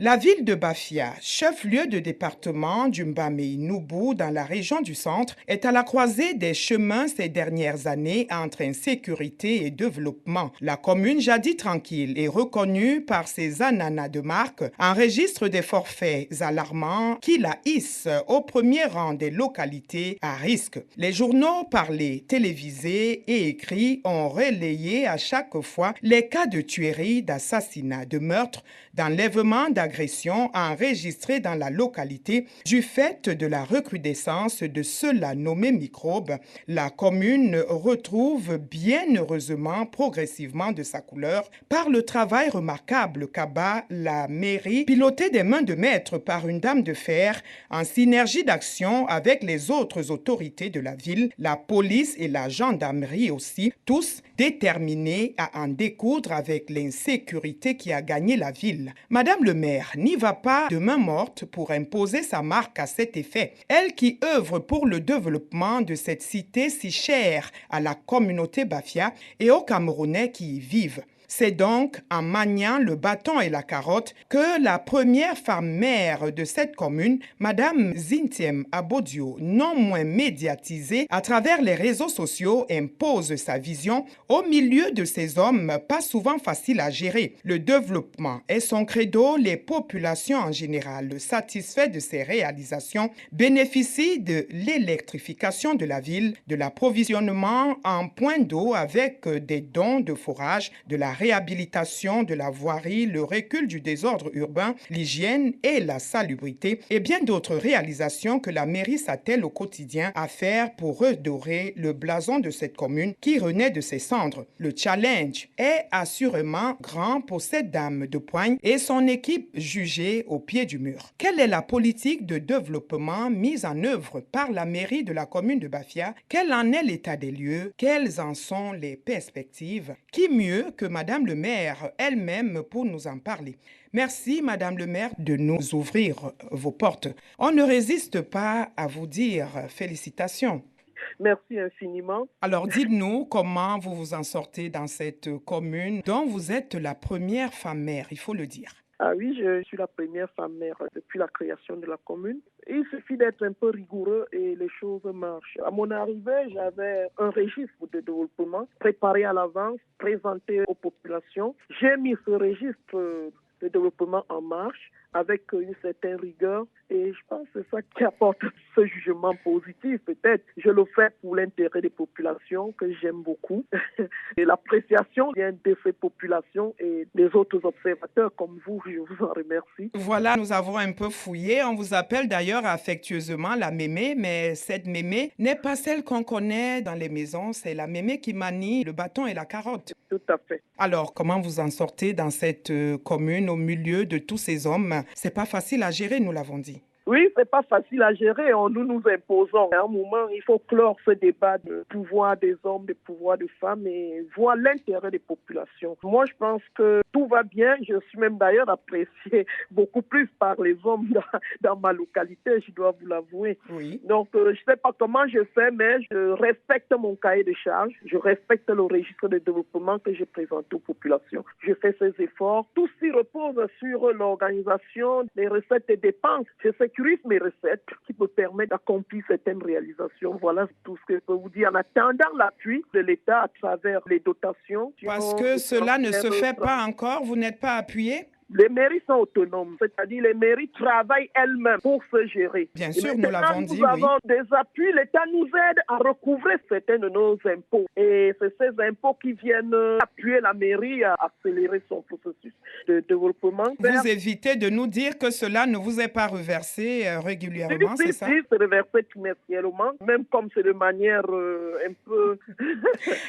La ville de Bafia, chef-lieu de département du Mbamé-Noubou dans la région du centre, est à la croisée des chemins ces dernières années entre insécurité et développement. La commune, jadis tranquille et reconnue par ses ananas de marque, enregistre des forfaits alarmants qui la hissent au premier rang des localités à risque. Les journaux parlés, télévisés et écrits ont relayé à chaque fois les cas de tueries, d'assassinats, de meurtres, d'enlèvements, d'agressions enregistrées dans la localité du fait de la recrudescence de ceux-là nommés microbes. La commune retrouve bien heureusement progressivement de sa couleur par le travail remarquable qu'abat la mairie, pilotée des mains de maître par une dame de fer, en synergie d'action avec les autres autorités de la ville, la police et la gendarmerie aussi, tous déterminés à en découdre avec l'insécurité qui a gagné la ville. Madame le maire n'y va pas de main morte pour imposer sa marque à cet effet. Elle qui œuvre pour le développement de cette cité si chère à la communauté Bafia et aux Camerounais qui y vivent. C'est donc en maniant le bâton et la carotte que la première femme maire de cette commune, Madame Zintiem Abodio, non moins médiatisée à travers les réseaux sociaux, impose sa vision au milieu de ces hommes pas souvent faciles à gérer. Le développement est son credo, les populations en général, satisfaites de ses réalisations, bénéficient de l'électrification de la ville, de l'approvisionnement en points d'eau avec des dons de forage, de la réhabilitation de la voirie, le recul du désordre urbain, l'hygiène et la salubrité et bien d'autres réalisations que la mairie s'attelle au quotidien à faire pour redorer le blason de cette commune qui renaît de ses cendres. Le challenge est assurément grand pour cette dame de poigne et son équipe jugée au pied du mur. Quelle est la politique de développement mise en œuvre par la mairie de la commune de Bafia? Quel en est l'état des lieux? Quelles en sont les perspectives? Qui mieux que Madame le maire elle-même pour nous en parler. Merci, Madame le maire, de nous ouvrir vos portes. On ne résiste pas à vous dire félicitations. Merci infiniment. Alors, dites-nous comment vous vous en sortez dans cette commune dont vous êtes la première femme maire, il faut le dire. Ah oui, je suis la première femme maire depuis la création de la commune. Il suffit d'être un peu rigoureux et les choses marchent. À mon arrivée, j'avais un registre de développement préparé à l'avance, présenté aux populations. J'ai mis ce registre de développement en marche avec une certaine rigueur et je pense que c'est ça qui apporte ce jugement positif. Peut-être je le fais pour l'intérêt des populations que j'aime beaucoup et l'appréciation vient de ces populations et des autres observateurs comme vous, je vous en remercie. Voilà, nous avons un peu fouillé. On vous appelle d'ailleurs affectueusement la mémé, mais cette mémé n'est pas celle qu'on connaît dans les maisons. C'est la mémé qui manie le bâton et la carotte. Tout à fait. Alors, comment vous en sortez dans cette commune au milieu de tous ces hommes? C'est pas facile à gérer, nous l'avons dit. Oui, c'est pas facile à gérer. Nous nous imposons. À un moment, il faut clore ce débat de pouvoir des hommes, de pouvoir des femmes et voir l'intérêt des populations. Moi, je pense que tout va bien. Je suis même d'ailleurs appréciée beaucoup plus par les hommes dans ma localité, je dois vous l'avouer. Oui. Donc, je sais pas comment je fais, mais je respecte mon cahier de charges. Je respecte le registre de développement que j'ai présenté aux populations. Je fais ces efforts. Tout s'y repose sur l'organisation des recettes et dépenses. Je sécurise mes recettes qui me permettent d'accomplir certaines réalisations. Voilà tout ce que je peux vous dire. En attendant l'appui de l'État à travers les dotations. Parce que cela ne se fait pas encore, vous n'êtes pas appuyé? Les mairies sont autonomes, c'est-à-dire les mairies travaillent elles-mêmes pour se gérer. Bien sûr, nous l'avons dit, nous avons des appuis, l'État nous aide à recouvrer certains de nos impôts. Et c'est ces impôts qui viennent appuyer la mairie à accélérer son processus de développement. Vous évitez de nous dire que cela ne vous est pas reversé régulièrement, c'est ça? Oui, c'est reversé trimestriellement, même comme c'est de manière un peu...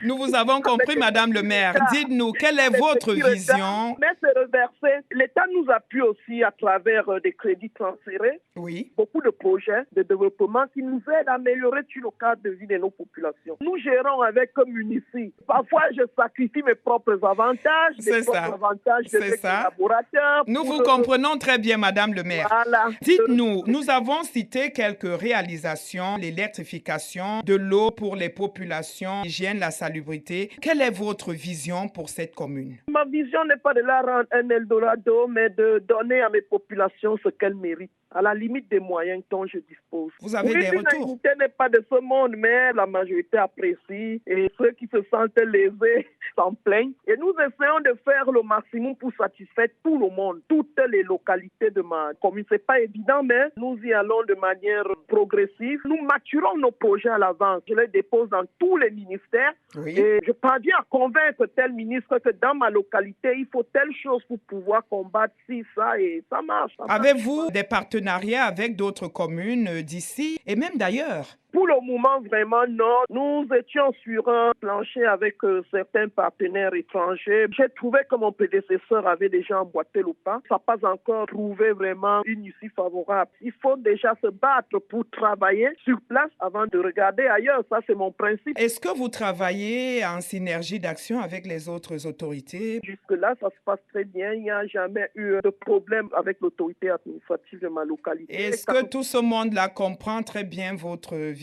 Nous vous avons compris, Madame le maire. Dites-nous, quelle est votre vision? Mais c'est reversé. L'État nous appuie aussi à travers des crédits transférés. Oui. Beaucoup de projets de développement qui nous aident à améliorer tout le cadre de vie de nos populations. Nous gérons avec Munici. Parfois, je sacrifie mes propres avantages, avantages de mes collaborateurs. Nous vous comprenons très bien, Madame le maire. Voilà. Dites-nous, nous avons cité quelques réalisations, l'électrification, de l'eau pour les populations, l'hygiène, la salubrité. Quelle est votre vision pour cette commune? Ma vision n'est pas de la rendre un Eldorado cadeau, mais de donner à mes populations ce qu'elles méritent, à la limite des moyens dont je dispose. Vous avez des retours? L'unanimité n'est pas de ce monde, mais la majorité apprécie et ceux qui se sentent lésés s'en plaignent. Et nous essayons de faire le maximum pour satisfaire tout le monde, toutes les localités de ma commune. C'est pas évident, mais nous y allons de manière progressive. Nous maturons nos projets à l'avance. Je les dépose dans tous les ministères. Oui. Et je parviens à convaincre tel ministre que dans ma localité, il faut telle chose pour pouvoir combattre ci, ça, et ça marche. Avez-vous des partenariats avec d'autres communes d'ici et même d'ailleurs? Pour le moment, vraiment, non. Nous étions sur un plancher avec certains partenaires étrangers. J'ai trouvé que mon prédécesseur avait déjà emboîté le pas. Ça n'a pas encore trouvé vraiment une issue favorable. Il faut déjà se battre pour travailler sur place avant de regarder ailleurs. Ça, c'est mon principe. Est-ce que vous travaillez en synergie d'action avec les autres autorités? Jusque-là, ça se passe très bien. Il n'y a jamais eu de problème avec l'autorité administrative de ma localité. Est-ce que tout ce monde-là comprend très bien votre vision?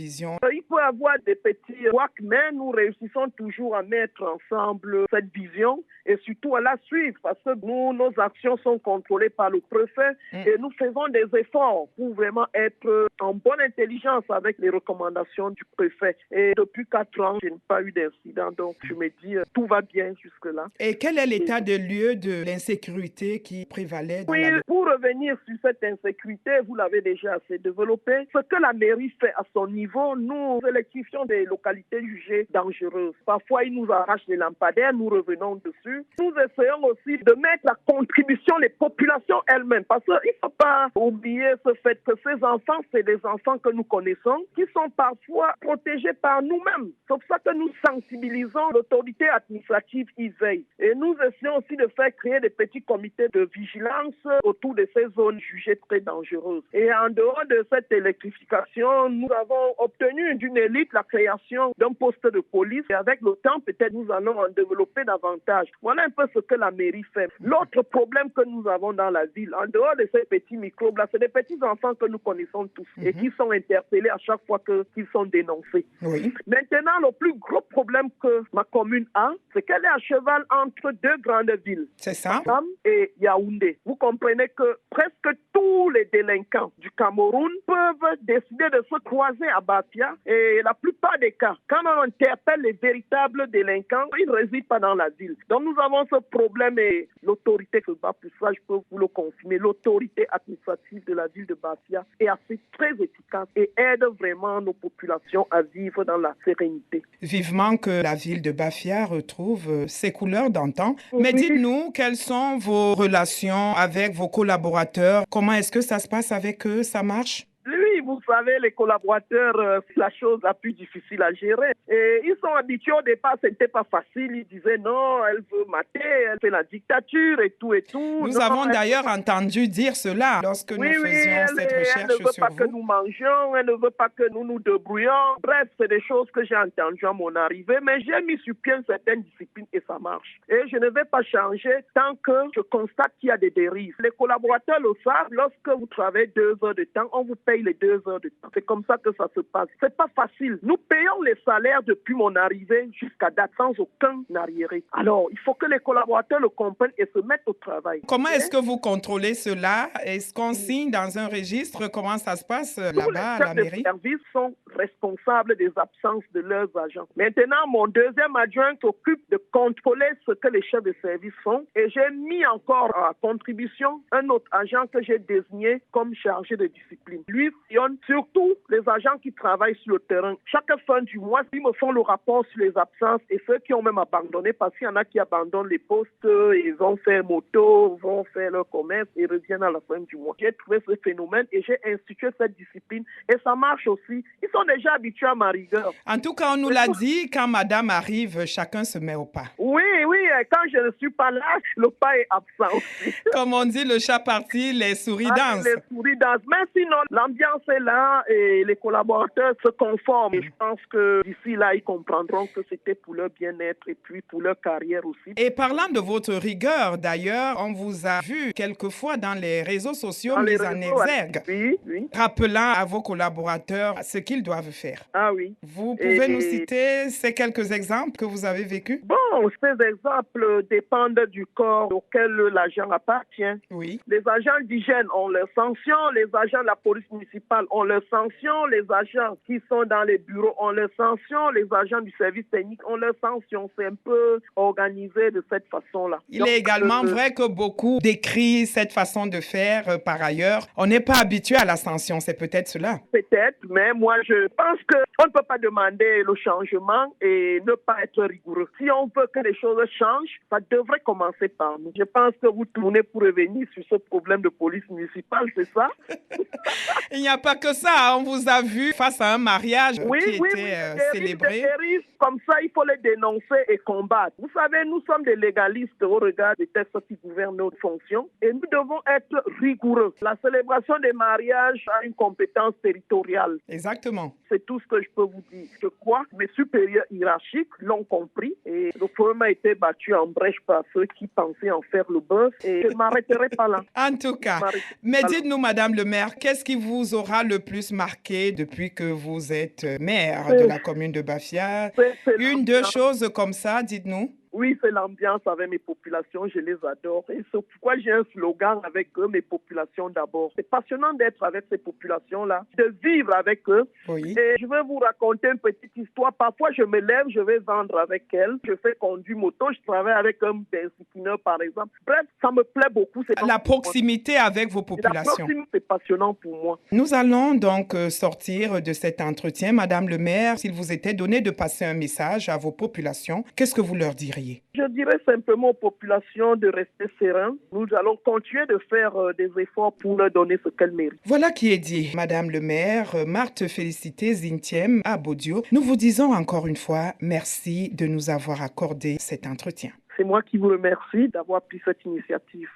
Il peut y avoir des petits couacs, mais nous réussissons toujours à mettre ensemble cette vision et surtout à la suivre parce que nous, nos actions sont contrôlées par le préfet et nous faisons des efforts pour vraiment être en bonne intelligence avec les recommandations du préfet. Et depuis 4 ans, je n'ai pas eu d'incident, donc je me dis tout va bien jusque-là. Et quel est l'état de lieu de l'insécurité qui prévalait dans Oui, pour revenir sur cette insécurité, vous l'avez déjà assez développé. Ce que la mairie fait à son niveau, nous électrifions des localités jugées dangereuses. Parfois, ils nous arrachent les lampadaires, nous revenons dessus. Nous essayons aussi de mettre la contribution des populations elles-mêmes. Parce qu'il ne faut pas oublier ce fait que ces enfants, c'est des enfants que nous connaissons, qui sont parfois protégés par nous-mêmes. C'est pour ça que nous sensibilisons l'autorité administrative y veille. Et nous essayons aussi de faire créer des petits comités de vigilance autour de ces zones jugées très dangereuses. Et en dehors de cette électrification, nous avons obtenu d'une élite la création d'un poste de police et avec le temps, peut-être nous allons en développer davantage. Voilà un peu ce que la mairie fait. L'autre problème que nous avons dans la ville, en dehors de ces petits microbes-là, c'est des petits enfants que nous connaissons tous et qui sont interpellés à chaque fois qu'ils sont dénoncés. Oui. Maintenant, le plus gros problème que ma commune a, c'est qu'elle est à cheval entre 2 grandes villes. C'est ça? Matam et Yaoundé. Vous comprenez que presque tous les délinquants du Cameroun peuvent décider de se croiser à Bafia et la plupart des cas, quand on interpelle les véritables délinquants, ils ne résident pas dans la ville. Donc nous avons ce problème et l'autorité se bat pour ça, je peux vous le confirmer. L'autorité administrative de la ville de Bafia est assez très efficace et aide vraiment nos populations à vivre dans la sérénité. Vivement que la ville de Bafia retrouve ses couleurs d'antan. Mais dites-nous, quelles sont vos relations avec vos collaborateurs? Comment est-ce que ça se passe avec eux? Ça marche? Oui, vous savez, les collaborateurs, c'est la chose la plus difficile à gérer. Et ils sont habitués au départ, c'était pas facile. Ils disaient non, elle veut mater, elle fait la dictature et tout et tout. Nous avons d'ailleurs entendu dire cela lorsque nous faisions cette recherche elle ne veut sur pas que nous mangions, elle ne veut pas que nous nous débrouillons. Bref, c'est des choses que j'ai entendues à mon arrivée, mais j'ai mis sur pied une certaine discipline et ça marche. Et je ne vais pas changer tant que je constate qu'il y a des dérives. Les collaborateurs le savent, lorsque vous travaillez 2 heures de temps, on vous paye les 2 heures de temps. C'est comme ça que ça se passe. C'est pas facile. Nous payons les salaires depuis mon arrivée jusqu'à date sans aucun arriéré. Alors, il faut que les collaborateurs le comprennent et se mettent au travail. Comment est-ce que vous contrôlez cela? Est-ce qu'on signe dans un registre? Comment ça se passe là-bas à la mairie? Les services sont responsables des absences de leurs agents. Maintenant, mon deuxième adjoint s'occupe de contrôler ce que les chefs de service font et j'ai mis encore à contribution un autre agent que j'ai désigné comme chargé de discipline. Lui sillonne surtout les agents qui travaillent sur le terrain. Chaque fin du mois, ils me font le rapport sur les absences et ceux qui ont même abandonné parce qu'il y en a qui abandonnent les postes, ils vont faire moto, vont faire leur commerce et reviennent à la fin du mois. J'ai trouvé ce phénomène et j'ai institué cette discipline et ça marche aussi. Ils sont déjà habitués à ma rigueur. En tout cas, on nous l'a dit, quand madame arrive, chacun se met au pas. Oui, quand je ne suis pas là, le pas est absent aussi. Comme on dit, le chat parti, les souris dansent. Les souris dansent. Mais sinon, l'ambiance est là et les collaborateurs se conforment. Et je pense que d'ici là, ils comprendront que c'était pour leur bien-être et puis pour leur carrière aussi. Et parlant de votre rigueur, d'ailleurs, on vous a vu quelquefois dans les réseaux sociaux mis en exergue. Oui. Rappelant à vos collaborateurs ce qu'ils doivent doivent faire. Ah oui. Vous pouvez nous citer ces quelques exemples que vous avez vécus? Bon, ces exemples dépendent du corps auquel l'agent appartient. Oui. Les agents d'hygiène ont leurs sanctions, les agents de la police municipale ont leurs sanctions, les agents qui sont dans les bureaux ont leurs sanctions, les agents du service technique ont leurs sanctions. C'est un peu organisé de cette façon-là. Il est également vrai que beaucoup décrient cette façon de faire par ailleurs. On n'est pas habitué à la sanction, c'est peut-être cela. Peut-être, mais moi je pense qu'on ne peut pas demander le changement et ne pas être rigoureux. Si on veut que les choses changent, ça devrait commencer par nous. Je pense que vous tournez pour revenir sur ce problème de police municipale, c'est ça? Il n'y a pas que ça. On vous a vu face à un mariage qui était célébré. Des dérives comme ça, il faut les dénoncer et combattre. Vous savez, nous sommes des légalistes au regard des textes qui gouvernent nos fonctions et nous devons être rigoureux. La célébration des mariages a une compétence territoriale. Exactement. C'est tout ce que je peux vous dire. Je crois que mes supérieurs hiérarchiques l'ont compris et le problème a été battu en brèche par ceux qui pensaient en faire le buzz et je ne m'arrêterai pas là. En tout cas, mais dites-nous, Madame le maire, qu'est-ce qui vous aura le plus marqué depuis que vous êtes maire de la commune de Bafia? Une, deux choses comme ça, dites-nous. Oui, c'est l'ambiance avec mes populations, je les adore. Et c'est pourquoi j'ai un slogan avec eux, mes populations d'abord. C'est passionnant d'être avec ces populations-là, de vivre avec eux. Oui. Et je vais vous raconter une petite histoire. Parfois, je me lève, je vais vendre avec elles. Je fais conduire moto, je travaille avec un benzineur, par exemple. Bref, ça me plaît beaucoup. La proximité avec vos populations. La proximité, c'est passionnant pour moi. Nous allons donc sortir de cet entretien. Madame le maire, s'il vous était donné de passer un message à vos populations, qu'est-ce que vous leur diriez? Je dirais simplement aux populations de rester sereins. Nous allons continuer de faire des efforts pour leur donner ce qu'elles méritent. Voilà qui est dit. Madame le maire, Marthe Félicité Zintiem à Baudio, nous vous disons encore une fois merci de nous avoir accordé cet entretien. C'est moi qui vous remercie d'avoir pris cette initiative.